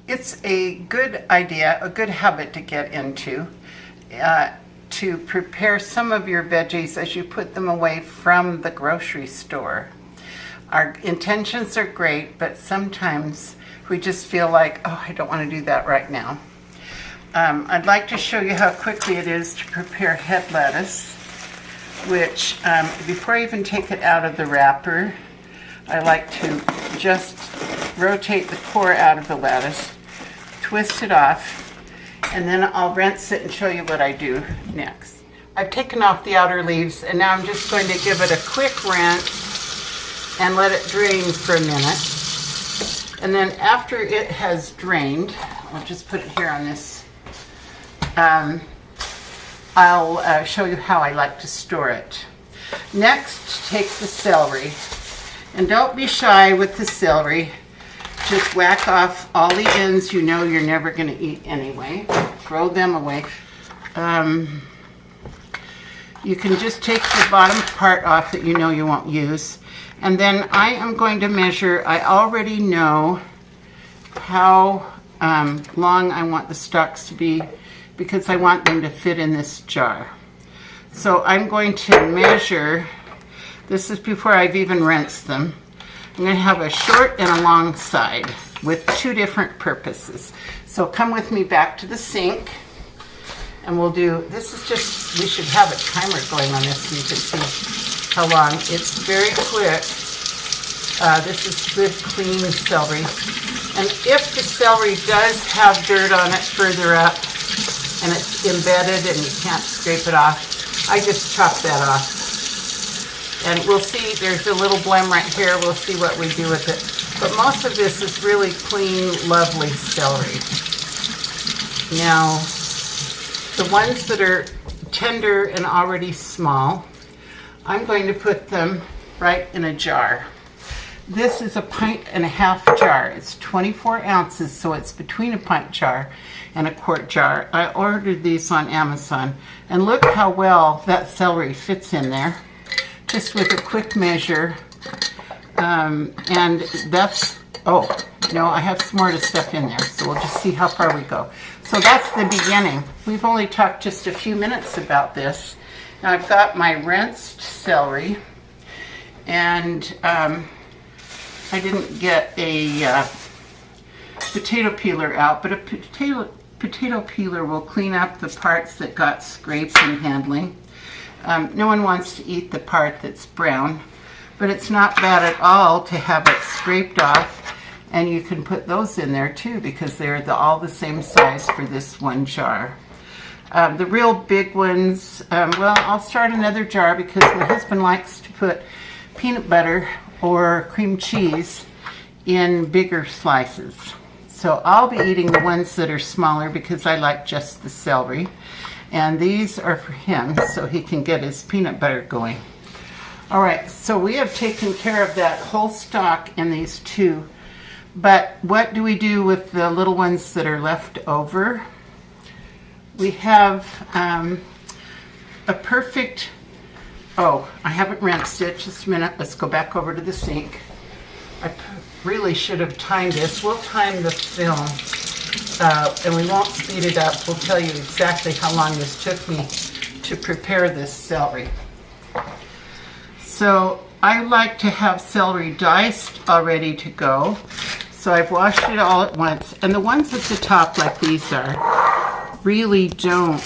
It's a good idea, a good habit to get into, to prepare some of your veggies as you put them away from the grocery store. Our intentions are great, but sometimes we just feel like, oh, I don't want to do that right now. I'd like to show you how quickly it is to prepare head lettuce, which before I even take it out of the wrapper, I like to just rotate the core out of the lettuce, twist it off, and then I'll rinse it and show you what I do next. I've taken off the outer leaves, and now I'm just going to give it a quick rinse and let it drain for a minute. And then after it has drained, I'll just put it here on this, I'll show you how I like to store it. Next, take the celery. And don't be shy with the celery. Just whack off all the ends you know you're never going to eat anyway. Throw them away. You can just take the bottom part off that you know you won't use. And then I am going to measure. I already know how long I want the stalks to be because I want them to fit in this jar. So I'm going to measure. This is before I've even rinsed them. I'm going to have a short and a long side with two different purposes. So come with me back to the sink, and we'll do, this is just, we should have a timer going on this so you can see how long. It's very quick. This is good clean celery. And if the celery does have dirt on it further up and it's embedded and you can't scrape it off, I just chop that off. And we'll see, there's a little blem right here. We'll see what we do with it. But most of this is really clean, lovely celery. Now, the ones that are tender and already small, I'm going to put them right in a jar. This is a 1.5 pint jar. It's 24 ounces, so it's between a pint jar and a quart jar. I ordered these on Amazon. And look how well that celery fits in there. Just with a quick measure, and that's, oh, no, I have some more to stuff in there, so we'll just see how far we go. So that's the beginning. We've only talked just a few minutes about this. Now I've got my rinsed celery, and I didn't get a potato peeler out, but a potato peeler will clean up the parts that got scrapes in handling. No one wants to eat the part that's brown, but it's not bad at all to have it scraped off, and you can put those in there too because they're all the same size for this one jar. The real big ones, well, I'll start another jar because my husband likes to put peanut butter or cream cheese in bigger slices. So I'll be eating the ones that are smaller because I like just the celery. And these are for him so he can get his peanut butter going. All right, so we have taken care of that whole stalk in these two. But what do we do with the little ones that are left over? We have a perfect, oh, I haven't rinsed it. Just a minute. Let's go back over to the sink. I really should have timed this. We'll time the film. And we won't speed it up. We'll tell you exactly how long this took me to prepare this celery. So I like to have celery diced all ready to go. So I've washed it all at once. And the ones at the top, like these are, really don't.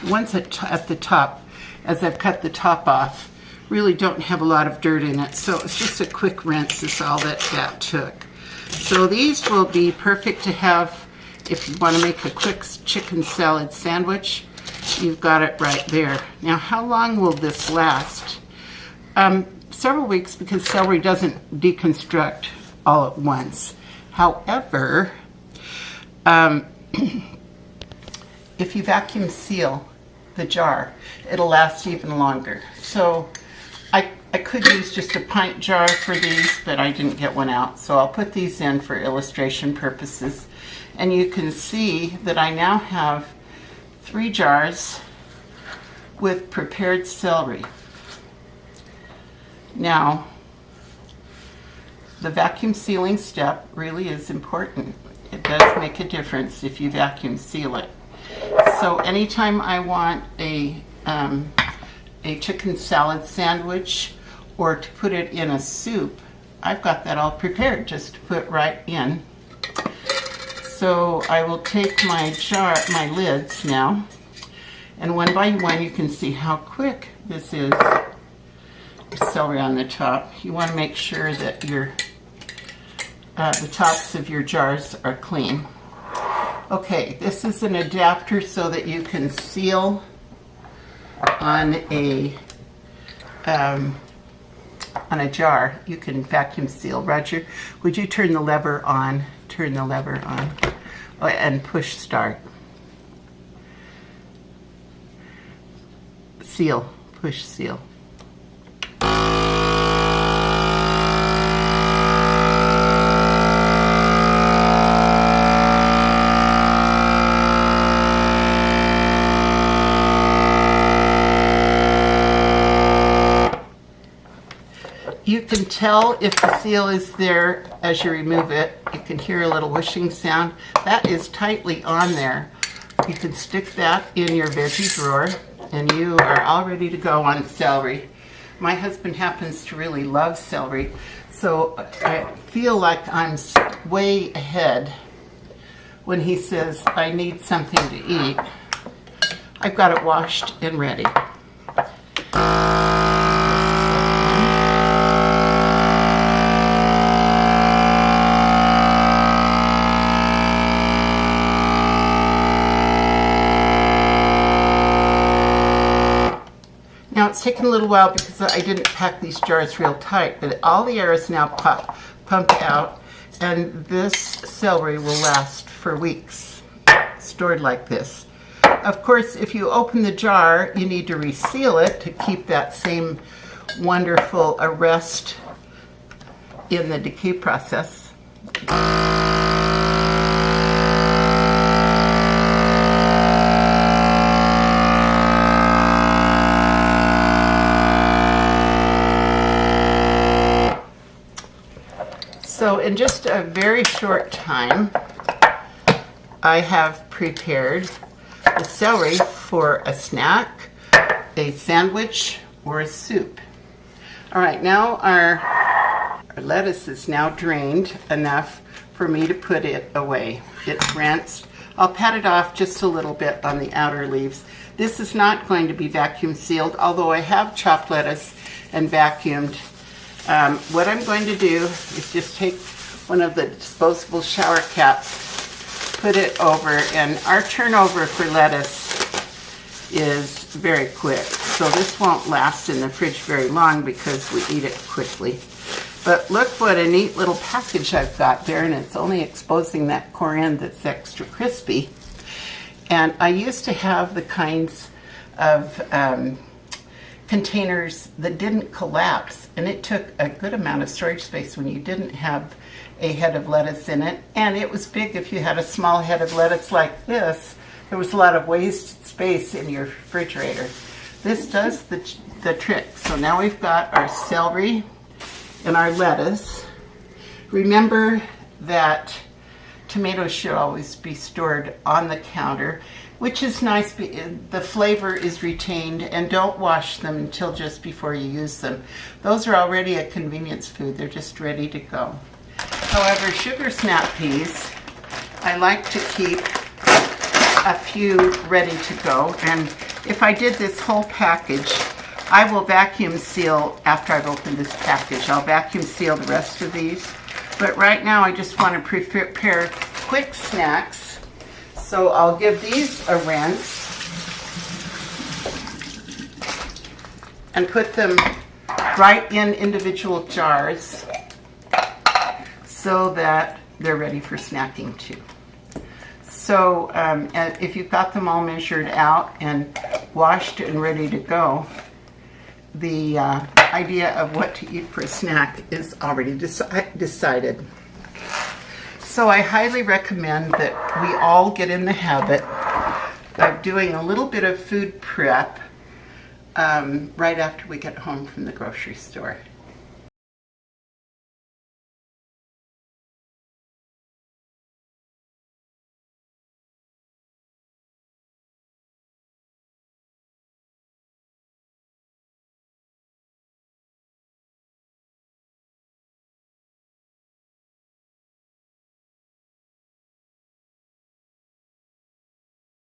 The ones at the top, as I've cut the top off, really don't have a lot of dirt in it. So it's just a quick rinse is all that took. So these will be perfect to have if you want to make a quick chicken salad sandwich. You've got it right there. Now, how long will this last? Several weeks because celery doesn't deconstruct all at once. However, if you vacuum seal the jar, it'll last even longer. So I could use just a pint jar for these, but I didn't get one out. So I'll put these in for illustration purposes. And you can see that I now have 3 jars with prepared celery. Now, the vacuum sealing step really is important. It does make a difference if you vacuum seal it. So anytime I want a chicken salad sandwich or to put it in a soup, I've got that all prepared just to put right in. So I will take my lids now, and one by one you can see how quick this is. Celery on the top. You want to make sure that the tops of your jars are clean. Okay, this is an adapter so that you can seal on a jar. You can vacuum seal. Roger, would you turn the lever on? Turn the lever on. Oh, and push start. Seal. Push seal. You can tell if the seal is there as you remove it. You can hear a little whooshing sound. That is tightly on there. You can stick that in your veggie drawer and you are all ready to go on celery. My husband happens to really love celery, so I feel like I'm way ahead when he says I need something to eat. I've got it washed and ready. Now it's taken a little while because I didn't pack these jars real tight, but all the air is now pumped out, and this celery will last for weeks, stored like this. Of course, if you open the jar, you need to reseal it to keep that same wonderful arrest in the decay process. So in just a very short time, I have prepared the celery for a snack, a sandwich, or a soup. All right, now our lettuce is now drained enough for me to put it away. It's rinsed. I'll pat it off just a little bit on the outer leaves. This is not going to be vacuum sealed, although I have chopped lettuce and vacuumed. What I'm going to do is just take one of the disposable shower caps, put it over, and our turnover for lettuce is very quick. So this won't last in the fridge very long because we eat it quickly. But look what a neat little package I've got there, and it's only exposing that core end that's extra crispy. And I used to have the kinds of containers that didn't collapse, and it took a good amount of storage space when you didn't have a head of lettuce in it, and it was big if you had a small head of lettuce like this. There was a lot of wasted space in your refrigerator. This does the trick. So now we've got our celery and our lettuce. Remember that tomatoes should always be stored on the counter, which is nice. The flavor is retained, and don't wash them until just before you use them. Those are already a convenience food. They're just ready to go. However, sugar snap peas, I like to keep a few ready to go. And if I did this whole package, I will vacuum seal after I've opened this package. I'll vacuum seal the rest of these. But right now I just want to prepare quick snacks. So I'll give these a rinse and put them right in individual jars so that they're ready for snacking too. So if you've got them all measured out and washed and ready to go, the idea of what to eat for a snack is already decided. So I highly recommend that we all get in the habit of doing a little bit of food prep right after we get home from the grocery store.